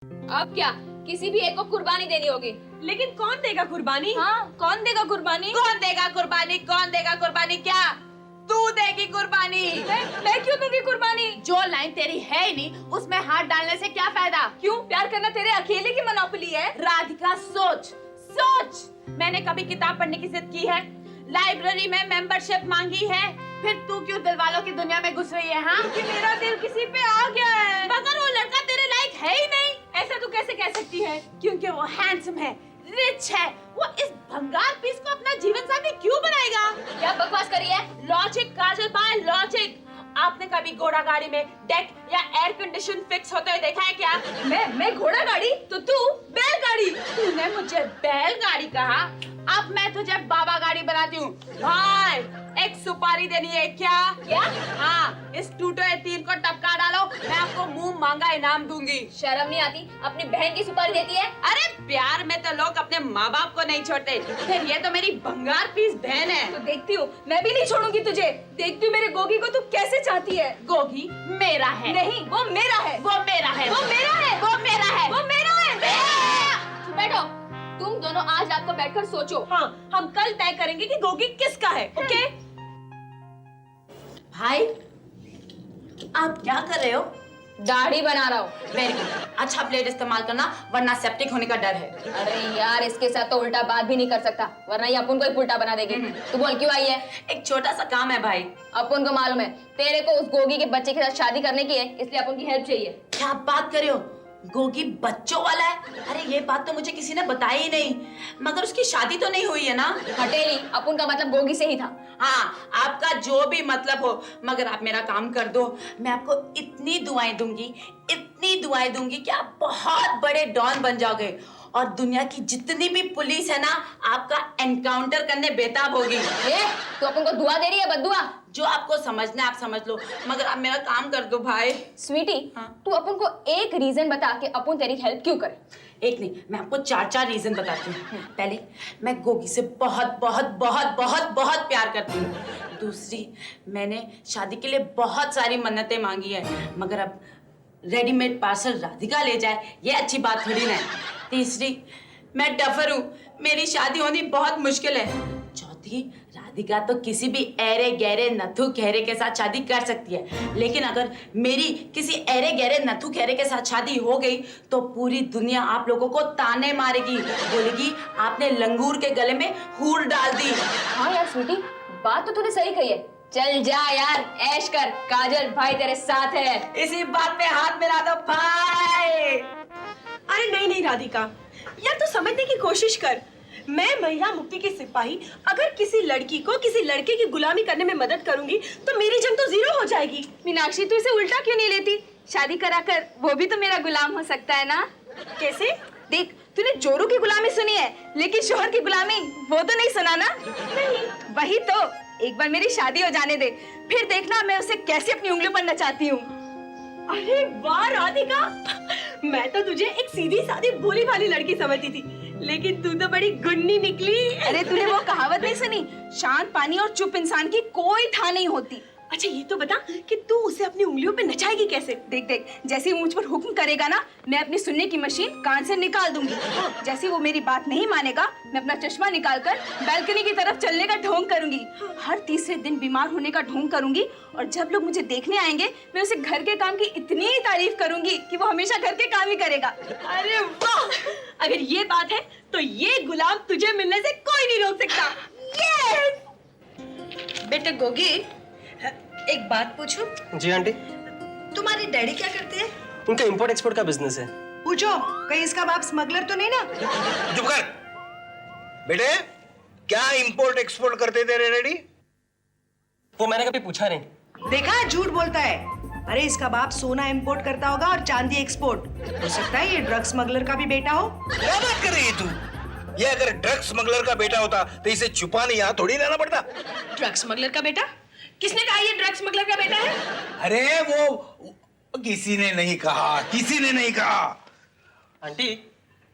अब क्या, किसी भी एक को कुर्बानी देनी होगी। लेकिन कौन देगा कुर्बानी? हाँ, कौन देगा कुर्बानी? कौन देगा कुर्बानी? कौन देगा कुर्बानी? क्या तू देगी कुर्बानी? मैं क्यों दूंगी कुर्बानी? जो लाइन तेरी है ही नहीं, उसमें हाथ डालने से क्या फायदा? क्यों, प्यार करना तेरे अकेले की मोनोपोली है? राधिका सोच सोच, मैंने कभी किताब पढ़ने की जिद की है, लाइब्रेरी में मेंबरशिप मांगी है, फिर तू क्यों दिल वालों की दुनिया में घुस रही है? हाँ, कि मेरा दिल किसी पे आ गया है। मगर वो लड़का तेरे लायक है ही नहीं। ऐसा तू कैसे कह सकती है? क्योंकि वो हैंडसम है, रिच है, वो इस भंगार पीस को अपना जीवन साथी क्यों बनाएगा? क्या बकवास करी है? Logic Kajal by logic. आपने कभी घोड़ा गाड़ी में डेक या एयर कंडीशन फिक्स होते हुए देखा है क्या? मैं घोड़ा गाड़ी तो तू बैलगाड़ी। तूने मुझे बैलगाड़ी कहा, अब मैं तुझे बाबा गाड़ी बनाती हूँ। भाई, एक सुपारी देनी है क्या? क्या? हाँ, इस टूटे तीर को टपका डालो, मैं आपको मुंह मांगा इनाम दूंगी। शर्म नहीं आती? अपनी बहन की सुपारी देती है। अरे प्यार में तो लोग अपने माँ बाप को नहीं छोड़ते, फिर ये तो मेरी भंगार पीस बहन है। तो देखती हूँ, मैं भी नहीं छोड़ूंगी तुझे। देखती हूँ मेरे गोगी को तू कैसे चाहती है। गोगी मेरा है। नहीं, वो मेरा है। वो मेरा है। वो मेरा है। वो मेरा है। वो मेरा है। बैठो, तुम दोनों आज रात को बैठकर सोचो। हाँ, हम कल तय करेंगे कि गोगी किसका है। ओके? भाई, आप क्या कर रहे हो? दाढ़ी बना रहा हूँ। Very good. अच्छा ब्लेड इस्तेमाल करना, वरना सेप्टिक होने का डर है। अरे यार, इसके साथ तो उल्टा बात भी नहीं कर सकता, वरना ये अपन को ही उल्टा बना देगी। तू बोल क्यों आई है? एक छोटा सा काम है भाई। अपन को मालूम है तेरे को उस गोगी के बच्चे के साथ शादी करने की है, इसलिए अपन की हेल्प चाहिए। क्या बात कर रहे हो? गोगी बच्चों वाला है? अरे ये बात तो मुझे किसी ने बताई ही नहीं। मगर उसकी शादी तो नहीं हुई है ना? हटेली, अपन का मतलब गोगी से ही था। हाँ, आपका जो भी मतलब हो, मगर आप मेरा काम कर दो। मैं आपको इतनी दुआएं दूंगी कि आप बहुत बड़े डॉन बन जाओगे और दुनिया की जितनी भी पुलिस है ना, आपका एनकाउंटर करने बेताब होगी। तू अपन को दुआ दे रही है, बद्दुआ? जो आपको समझना है आप समझ लो, मगर आप मेरा काम कर दो भाई। स्वीटी, हाँ? तू अपन को एक रीजन बता कि अपन तेरी हेल्प क्यों करे। एक नहीं, मैं आपको चार रीजन बताती हूँ। पहले, मैं गोगी से बहुत बहुत बहुत बहुत बहुत प्यार करती हूँ। दूसरी, मैंने शादी के लिए बहुत सारी मन्नतें मांगी है, मगर अब रेडीमेड पार्सल राधिका ले जाए, ये अच्छी बात थोड़ी ना है। तीसरी, मैं डफर हूँ, मेरी शादी होनी बहुत मुश्किल है। चौथी, राधिका तो किसी भी ऐरे गहरे नथु खैरे के साथ शादी कर सकती है, लेकिन अगर मेरी किसी ऐरे गहरे नथु खैरे के साथ शादी हो गई तो पूरी दुनिया आप लोगों को ताने मारेगी, बोलेगी आपने लंगूर के गले में हूर डाल दी। हाँ यार स्वीटी, बात तो तूने सही कही है। चल जा यार, ऐश कर, काजल भाई तेरे साथ है। इसी बात पे हाथ मिला दो भाई। अरे नहीं नहीं राधिका, यार तू समझने की कोशिश कर। मैं महिला मुक्ति की सिपाही अगर किसी लड़की को किसी लड़के की गुलामी करने में मदद करूंगी तो मेरी जंग तो जीरो हो जाएगी। मीनाक्षी, तू इसे उल्टा क्यों नहीं लेती? शादी कराकर वो भी तो मेरा गुलाम हो सकता है ना? कैसे? देख, तूने जोरू की गुलामी सुनी है, लेकिन शोहर की गुलामी वो तो नहीं सुना ना? नहीं। वही तो, एक बार मेरी शादी हो जाने दे, फिर देखना मैं उसे कैसे अपनी उंगलियों पर नचाती हूँ। अरे वाह राधिका, मैं तो तुझे एक सीधी सादी भोली भाली लड़की समझती थी, लेकिन तू तो बड़ी गुन्नी निकली। अरे तूने वो कहावत नहीं सुनी, शांत पानी और चुप इंसान की कोई था नहीं होती। अच्छा ये तो बता कि तू उसे अपनी उंगलियों पे नचाएगी कैसे? देख देख, जैसे वो मुझ पर हुक्म करेगा ना, मैं अपनी सुनने की मशीन कान से निकाल दूंगी। जैसे वो मेरी बात नहीं मानेगा, मैं अपना चश्मा निकालकर बैल्कनी की तरफ चलने का ढोंग करूंगी। हर तीसरे दिन बीमार होने का ढोंग करूंगी, और जब लोग मुझे देखने आएंगे, मैं उसे घर के काम की इतनी ही तारीफ करूंगी कि वो हमेशा घर के काम ही करेगा। अरे वाह, अगर ये बात है तो ये गुलाम तुझे मिलने से कोई नहीं रोक सकता। यस! बेटे गोगी, एक बात पूछूं? जी आंटी। तुम्हारे डैडी क्या करते हैं? उनका इंपोर्ट एक्सपोर्ट का बिजनेस है। पूछो, कहीं इसका बाप स्मगलर तो नहीं ना? चुप कर बेटे, क्या इंपोर्ट एक्सपोर्ट करते तेरे डैडी? वो मैंने कभी पूछा नहीं। देखा, झूठ बोलता है। अरे इसका बाप सोना इंपोर्ट करता होगा और चांदी एक्सपोर्ट। हो सकता है ये ड्रग स्मगलर का भी बेटा हो। क्या बात कर रही है तू? ये अगर ड्रग स्मगलर का बेटा होता तो इसे छुपाने यहाँ थोड़ी रहना पड़ता। ड्रग स्मगलर का बेटा? किसने कहा ये ड्रग स्मगलर का बेटा है? अरे वो किसी ने नहीं कहा, किसी ने नहीं कहा। आंटी,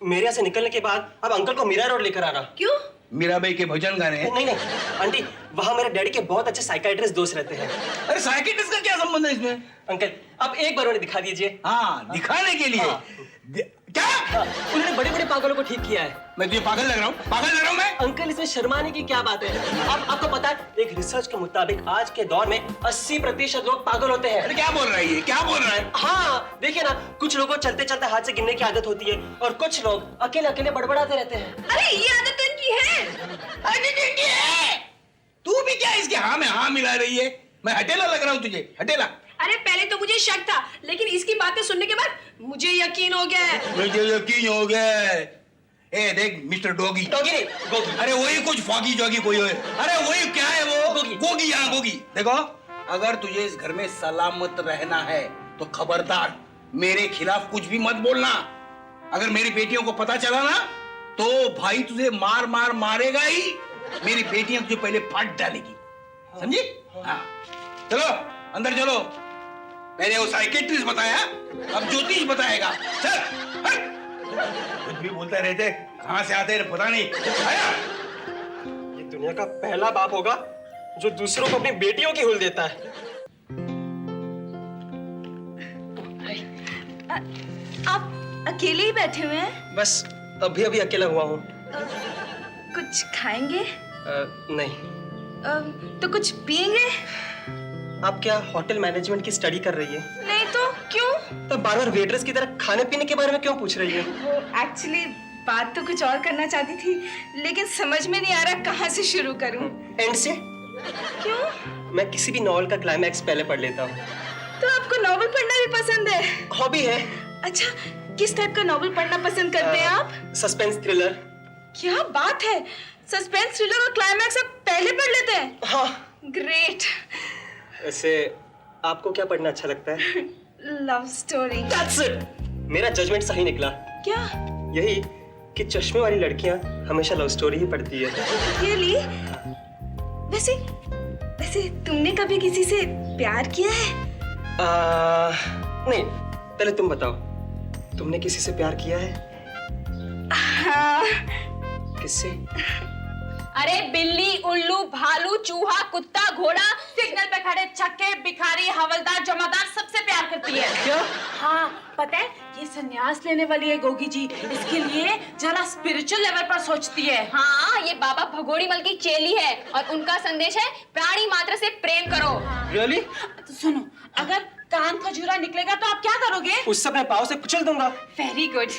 मेरे यहाँ से निकलने के बाद अब अंकल को मीरा रोड लेकर आना। क्यों? मीराबाई के भजन गाने हैं। नहीं नहीं आंटी, वहाँ मेरे डैडी के बहुत अच्छे साइकाइट्रिस्ट दोस्त रहते हैं। अरे साइकियाट्रिस्ट का क्या संबंध है इसमें? अंकल अब एक बार उन्हें दिखा दीजिए। हाँ, दिखाने के लिए। हाँ। क्या? उन्होंने बड़े बड़े पागलों को ठीक किया है। मैं तुझे पागल लग रहा हूँ? पागल लग रहा हूँ मैं? अंकल इसमें शर्माने की क्या बात है? अब आपको पता है एक रिसर्च के मुताबिक आज के दौर में 80% लोग पागल होते हैं। अरे क्या बोल रहा है ये? क्या बोल रहा है? हाँ देखिए ना, कुछ लोगों को चलते चलते हाथ से गिरने की आदत होती है और कुछ लोग अकेले अकेले बड़बड़ाते रहते हैं। अरे ये आदत तो इनकी है। अरे ये है। तू भी क्या इसके हाँ में हाँ मिला रही है? मैं हटेला लग रहा हूँ तुझे? हटेला? अरे पहले तो मुझे शक था, लेकिन इसकी बातें सुनने के बाद मुझे यकीन हो गया है। मुझे यकीन हो गया। ए देख मिस्टर डॉगी। डॉगी नहीं, गोगी। अरे वही कुछ फॉगी जॉगी कोई है। अरे वही क्या है वो? गोगी। गोगी, हाँ गोगी। देखो, अगर तुझे इस घर में सलामत रहना है तो खबरदार मेरे खिलाफ कुछ भी मत बोलना। अगर मेरी बेटियों को पता चला ना तो भाई तुझे मार मार मारेगा ही। मेरी बेटियां तुझे पहले फाड़ डालेगी, समझी? हाँ चलो अंदर चलो। मैंने वो साइकियाट्रिस्ट बताया, अब ज्योतिष बताएगा। चल हट। कुछ भी बोलते रहते, कहां से आते हैं पता नहीं। आया? ये दुनिया का पहला बाप होगा जो दूसरों को अपनी बेटियों की हुल देता है। आप अकेले ही बैठे हुए हैं? बस अभी अभी अकेला हुआ हूँ। कुछ खाएंगे? नहीं। तो कुछ पिएंगे? आप क्या होटल मैनेजमेंट की स्टडी कर रही है? नहीं तो क्यों? तो बार बार वेटरेस की तरह खाने पीने के बारे में क्यों पूछ रही है? वो एक्चुअली बात तो कुछ और करना चाहती थी, लेकिन समझ में नहीं आ रहा कहाँ से शुरू करूं। एंड से? क्यों? मैं किसी भी नॉवल का क्लाइमैक्स पहले पढ़ लेता हूँ। तो आपको नॉवल पढ़ना भी पसंद है? हॉबी है। अच्छा, किस टाइप का नॉवल पढ़ना पसंद करते हैं आप? Suspense thriller. क्या बात है, सस्पेंस थ्रिलर और क्लाइमैक्स आप पहले पढ़ लेते हैं? हाँ। ग्रेट। वैसे आपको क्या पढ़ना अच्छा लगता है? Love story. That's it! मेरा जजमेंट सही निकला। क्या? यही कि चश्मे वाली लड़कियां हमेशा लव स्टोरी ही पढ़ती है। Really? वैसे वैसे तुमने कभी किसी से प्यार किया है? नहीं, पहले तुम बताओ, तुमने किसी से प्यार किया है? हाँ। किससे? अरे बिल्ली, उल्लू, भालू, चूहा, कुत्ता, घोड़ा, सिग्नल पे खड़े छक्के, भिखारी, हवलदार, जमादार सबसे प्यार करती है। क्या? हाँ पता है, ये संन्यास लेने वाली है गोगी जी, इसके लिए जरा स्पिरिचुअल लेवल पर सोचती है। हाँ, ये बाबा भगोड़ी मल की चेली है और उनका संदेश है प्राणी मात्र से प्रेम करो। Really? तो सुनो, अगर कान खजूरा निकलेगा तो आप क्या करोगे? उससे अपने पाँव से कुचल दूंगा। Very good.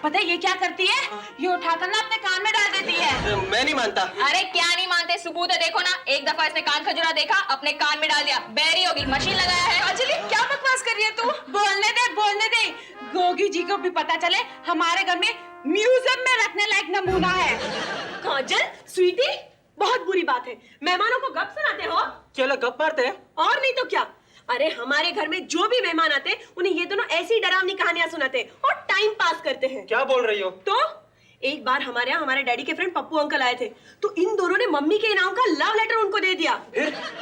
पता है ये क्या करती है? ये उठाकर ना अपने कान में डाल देती है। मैं नहीं मानता। अरे क्या नहीं मानते, सबूत है, देखो ना। एक दफा इसने कान खजूरा देखा, अपने कान में डाल दिया, बैरी होगी, मशीन लगाया है। अंजलि, क्या बकवास कर रही है तू? बोलने दे, बोलने दे। गोगी जी को भी पता चले हमारे घर में म्यूजियम में रखने लायक नमूना है। काजल, स्वीटी, बहुत बुरी बात है, मेहमानों को गप सुनाते हो। क्या लोग गप मारते हैं? और नहीं तो क्या। अरे हमारे घर में जो भी मेहमान आते हैं उन्हें ये दोनों ऐसी डरावनी कहानियां सुनाते हैं और टाइम पास करते हैं। क्या बोल रही हो? तो एक बार हमारे यहाँ हमारे डैडी के फ्रेंड पप्पू अंकल आए थे, तो इन दोनों ने मम्मी के इनाम का लव लेटर उनको दे दिया।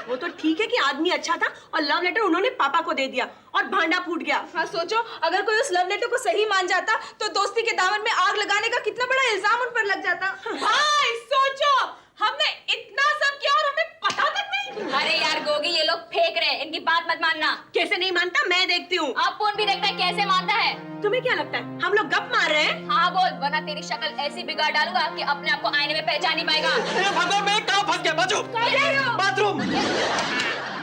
वो तो ठीक है कि आदमी अच्छा था और लव लेटर उन्होंने पापा को दे दिया और भांडा फूट गया। हाँ सोचो, अगर कोई उस लव लेटर को सही मान जाता तो दोस्ती के दामन में आग लगाने का कितना बड़ा इल्जाम उन पर लग जाता। भाई सोचो, हमने इतना सब किया और हमें पता तक नहीं। अरे यार गोगी, ये लोग फेंक रहे हैं, इनकी बात मत मानना। कैसे नहीं मानता, मैं देखती हूँ। आप कौन भी देखता है कैसे मानता है। तुम्हें क्या लगता है हम लोग गप मार रहे हैं? हाँ बोल, वरना तेरी शक्ल ऐसी बिगाड़ डालूंगा कि अपने आप को आईने में पहचान नहीं पाएगा। भगवान, मैं कहाँ फंस गया? बाजू बाथरूम।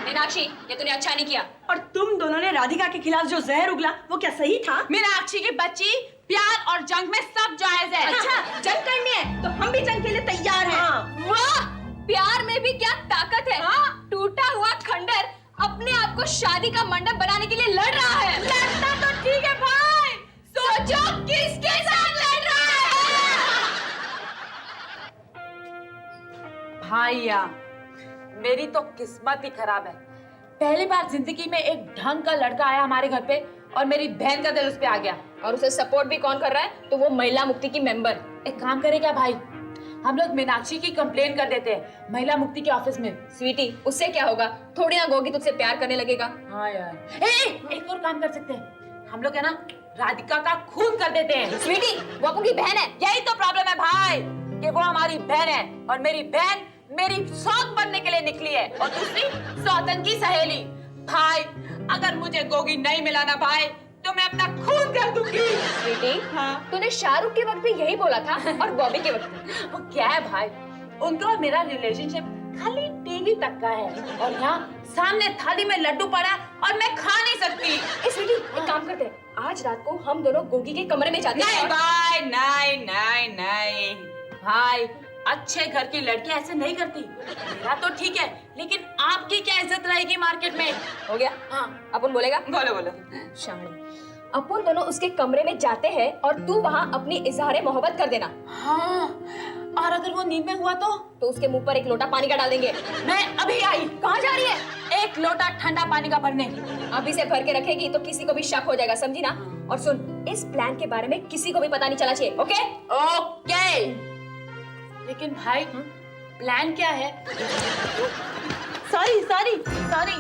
मीनाक्षी, ये तूने अच्छा नहीं किया। और तुम दोनों ने राधिका के खिलाफ जो जहर उगला वो क्या सही था? मीनाक्षी की बच्ची, प्यार और जंग में सब जायज है। अच्छा, जंग करनी है तो हम भी जंग के लिए तैयार हैं। हाँ। वाह, प्यार में भी क्या ताकत है। टूटा हुआ खंडर अपने आप को शादी का मंडप बनाने के लिए लड़ रहा है। लड़ता तो ठीक है भाई, सोचो किसके साथ लड़ रहा है। भाइया, मेरी तो किस्मत ही खराब है। पहली बार जिंदगी में एक ढंग का लड़का आया हमारे घर पे और मेरी बहन का दिल उस पे आ गया। और उसे सपोर्ट भी कौन कर रहा है? तो वो महिला मुक्ति की मेंबर। एक काम करे क्या भाई, हम लोग मीनाक्षी की कंप्लेन कर देते हैं महिला मुक्ति के ऑफिस में। स्वीटी, उससे क्या होगा? थोड़ी ना गोगी तुझसे प्यार करने लगेगा। हाँ यार, एक और काम कर सकते हैं। हम लोग है ना राधिका का खून कर देते हैं। स्वीटी, वो अपन की बहन है। यही तो प्रॉब्लम है भाई कि वो हमारी बहन है और मेरी बहन मेरी सौत बनने के लिए निकली है और दूसरी सौतन की सहेली। भाई अगर मुझे गोगी नहीं मिला ना भाई तो मैं अपना खून कर दूंगी। स्वीटी, हाँ। तूने शाहरुख के वक्त भी यही बोला था और बॉबी के वक्त भी। वो क्या है भाई, उनका और मेरा रिलेशनशिप खाली टीवी तक का है और यहाँ सामने थाली में लड्डू पड़ा और मैं खा नहीं सकती। ए स्वीटी, एक काम करते हैं, आज रात को हम दोनों गोगी के कमरे में जाते हैं। नहीं और- भाई, नहीं नहीं नहीं भाई, अच्छे घर की लड़कियां ऐसे नहीं करती। मेरा तो ठीक है लेकिन आपकी क्या इज्जत रहेगी मार्केट में। हो गया? हाँ अपन बोलेगा? बोलो बोलो। शामली, अपन दोनों उसके कमरे में जाते हैं और तू वहाँ अपनी इजहार मोहब्बत कर देना। हाँ, और अगर वो नींद में हुआ तो उसके मुंह पर एक लोटा पानी का डाल देंगे। मैं अभी आई। कहाँ जा रही है? एक लोटा ठंडा पानी का भरने। अभी से भर के रखेगी तो किसी को भी शक हो जाएगा, समझी ना? और सुन, इस प्लान के बारे में किसी को भी पता नहीं चला चाहिए, ओके? ओके। लेकिन भाई प्लान क्या है? Sorry sorry sorry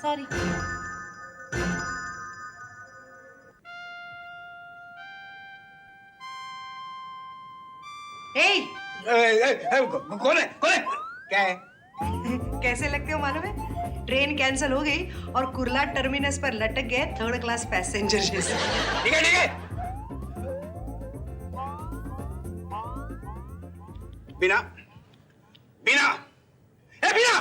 sorry. कौन है क्या है? कैसे लगते हो मालूम है? ट्रेन कैंसिल हो गई और कुर्ला टर्मिनस पर लटक गए थर्ड क्लास पैसेंजर जैसे। ठीक है ठीक है। बिना बिना ए बिना,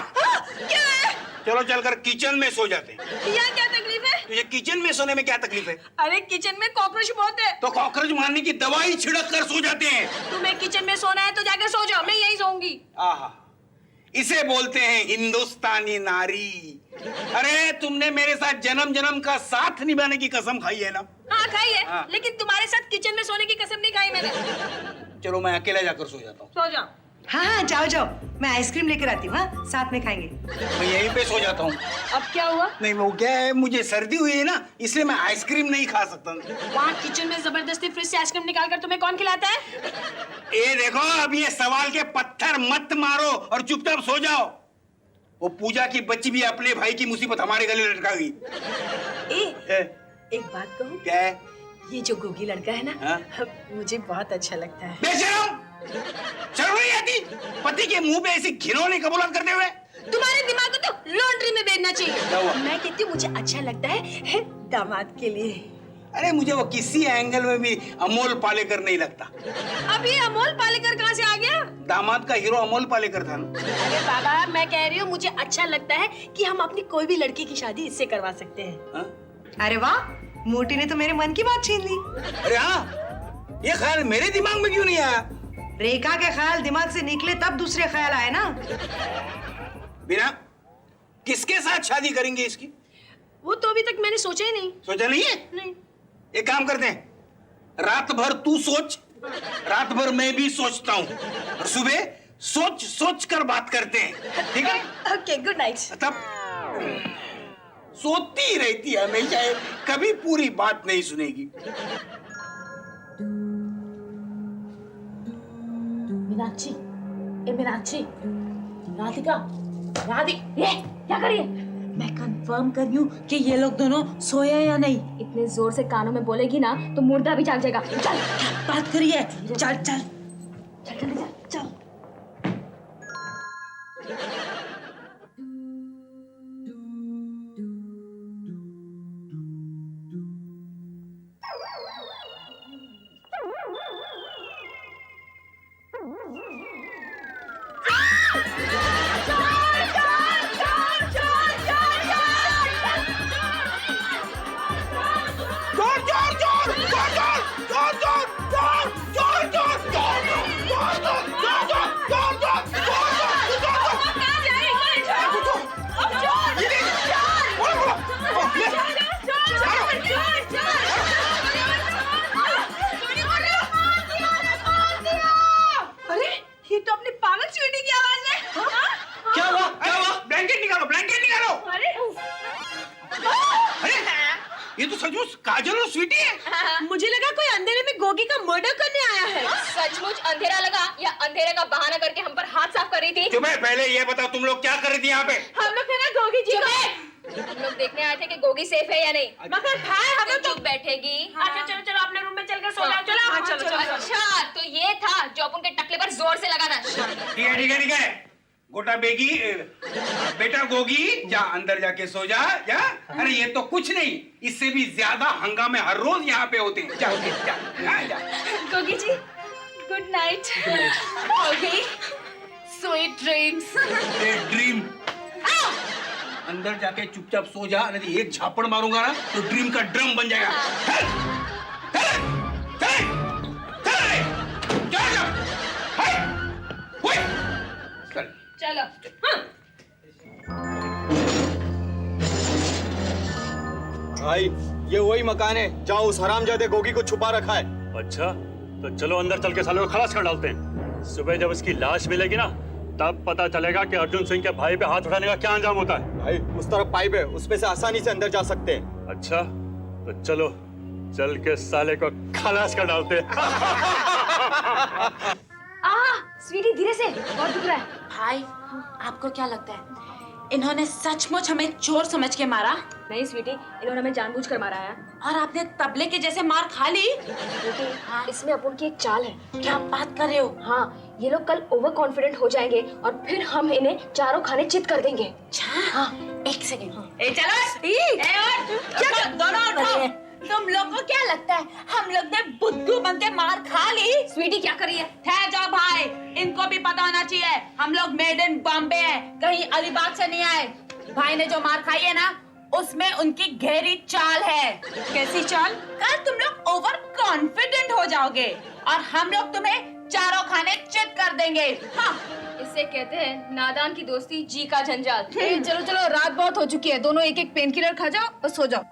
क्या है? चलो चलकर किचन में सो जाते हैं। यहाँ क्या तकलीफ है? तुझे किचन में सोने में क्या तकलीफ है? अरे किचन में कॉकरोच बहुत है। तो कॉकरोच मारने की दवाई छिड़क कर सो जाते हैं। तुम्हें किचन में सोना है तो जाकर सो जाओ, मैं यहीं सोऊंगी। आहा, इसे बोलते हैं हिंदुस्तानी नारी। अरे तुमने मेरे साथ जन्म जन्म का साथ निभाने की कसम खाई है ना? हाँ खाई है, हाँ। लेकिन तुम्हारे साथ किचन में सोने की कसम नहीं खाई मैंने। चलो मैं अकेला जाकर सो जाता हूँ। सो जाओ। हाँ हाँ, जाओ जाओ, मैं आइसक्रीम लेकर आती हूँ, हाँ? साथ में खाएंगे। मैं यहीं पे सो जाता हूँ। अब क्या हुआ? नहीं वो क्या है, मुझे सर्दी हुई है ना, इसलिए मैं आइसक्रीम नहीं खा सकता। वहाँ किचन में जबरदस्ती फ्रिज से आइसक्रीम निकाल कर तुम्हें कौन खिलाता है? ये देखो, अब ये सवाल के पत्थर मत मारो और चुपचाप सो जाओ। वो पूजा की बच्ची भी अपने भाई की मुसीबत हमारे गले लटका गई। एक बात कहूँ, क्या है? ये जो गोगी लड़का है ना, हाँ? मुझे बहुत अच्छा लगता है। बेशरम, शर्म नहीं आती पति के मुंह पे ऐसी घिनौनी कबूलात करते हुए? तुम्हारे दिमाग को तो लॉन्ड्री में भेजना क्या हुआ? चाहिए। मैं कहती हूँ मुझे अच्छा लगता है दामाद के लिए। अरे मुझे वो किसी एंगल में भी अमोल पालेकर नहीं लगता। अब ये अमोल पालेकर कहाँ से आ गया? दामाद का हीरो अमोल पालेकर था ना। अरे बाबा, मैं कह रही हूँ मुझे अच्छा लगता है कि हम अपनी कोई भी लड़की की शादी इससे करवा सकते हैं। हाँ? अरे वाह, मोटी ने तो मेरे मन की बात छीन ली। अरे हाँ, ये ख्याल मेरे दिमाग में क्यों नहीं आया? रेखा के ख्याल दिमाग से निकले तब दूसरे ख्याल आए ना। बिना, किसके साथ शादी करेंगे इसकी? वो तो अभी तक मैंने सोचा ही नहीं। सोचा नहीं है? नहीं। एक काम करते हैं, रात भर तू सोच, रात भर मैं भी सोचता हूँ और सुबह सोच सोच कर बात करते हैं, ठीक है? Okay, good night. तब सोती ही रहती है हमेशा, कभी पूरी बात नहीं सुनेगी। मीनाक्षी, ए मीनाक्षी, राधिका, ये क्या करिए? मैं कंफर्म कर रही हूँ कि ये लोग दोनों सोए या नहीं। इतने जोर से कानों में बोलेगी ना तो मुर्दा भी जाग जाएगा। चल बात करिए, चल चल चल चल। अरे ये तो अपनी पागल स्वीटी की आवाज है। क्या हुआ? क्या हुआ? ब्लैंकेट निकालो, ब्लैंकेट निकालो। अरे अरे ये तो सचमुच काजल और स्वीटी है। मुझे लगा कोई अंधेरे में गोगी का मर्डर करने आया है। सचमुच अंधेरा लगा या अंधेरे का बहाना करके हम पर हाथ साफ कर रही थी? तुम्हें पहले ये बताओ, तुम लोग क्या कर रही थी यहाँ पे? हम लोग थे ना गोगी जी को। हम लोग लोग देखने आए थे कि गोगी सेफ है या नहीं। मगर भाई हमें तो चुप बैठेगी। अच्छा चलो चलो अपने रूम में चल कर सो जाओ। चलो हाँ, चलो चलो अच्छा तो ये था जो अपन के टकले पर जोर से लगाना। ठीक है ठीक है ठीक है। गोटा बेगी बेटा गोगी जा अंदर जाके सो जा। जा। अरे ये तो कुछ नहीं, इससे भी ज्यादा हंगामे हर रोज यहाँ पे होते हैं। जा जा जा। Gogi ji good night. Gogi sweet dreams. Dream अंदर जाके चुपचाप सो जा, नहीं एक झापड़ मारूंगा ना तो ड्रीम का ड्रम बन जाएगा। चलो भाई ये वही मकान है जहाँ उस हरामजादे गोगी को छुपा रखा है। अच्छा तो चलो अंदर चल के सालों को खलास कर डालते हैं। सुबह जब उसकी लाश मिलेगी ना तब पता चलेगा कि अर्जुन सिंह के भाई पे हाथ उठाने का क्या अंजाम होता है। भाई उस तरफ पाइप है, उसमें से आसानी से अंदर जा सकते हैं। अच्छा तो चलो चल के साले को खलास कर डालते हैं। स्वीटी धीरे से, बहुत दुख रहा है। भाई आपको क्या लगता है इन्होंने सचमुच हमें चोर समझ के मारा नहीं स्वीटी, इन्होंने हमें जानबूझकर मारा है। और आपने तबले के जैसे मार खा ली? हाँ। इसमें अपन की एक चाल है। क्या बात कर रहे हो? हाँ, ये लोग कल ओवर कॉन्फिडेंट हो जाएंगे और फिर हम इन्हें चारों खाने चित कर देंगे। हाँ, एक सेकंड। ए चलो क्या दोनों उठो। तुम लोग को क्या लगता है हम लोग ने बुद्धू बन के मार खा ली? स्वीटी क्या कर रही है? ठहर जाओ भाई, इनको भी पता होना चाहिए हम लोग मेड इन बॉम्बे हैं, कहीं अलीबाग से नहीं आए। भाई ने जो मार खाई है ना उसमें उनकी गहरी चाल है। कैसी चाल? कल तुम लोग ओवर कॉन्फिडेंट हो जाओगे और हम लोग तुम्हें चारों खाने चित कर देंगे। हाँ इसे कहते हैं नादान की दोस्ती जी का जंजाल। चलो चलो रात बहुत हो चुकी है, दोनों एक एक पेन किलर खा जाओ और सो जाओ।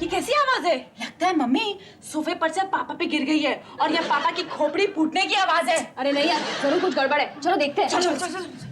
ये कैसी आवाज है? लगता है मम्मी सोफे पर से पापा पे गिर गई है और ये पापा की खोपड़ी फूटने की आवाज है। अरे नहीं यार, जरूर कुछ गड़बड़ है। चलो देखते हैं। चलो चलो चलो।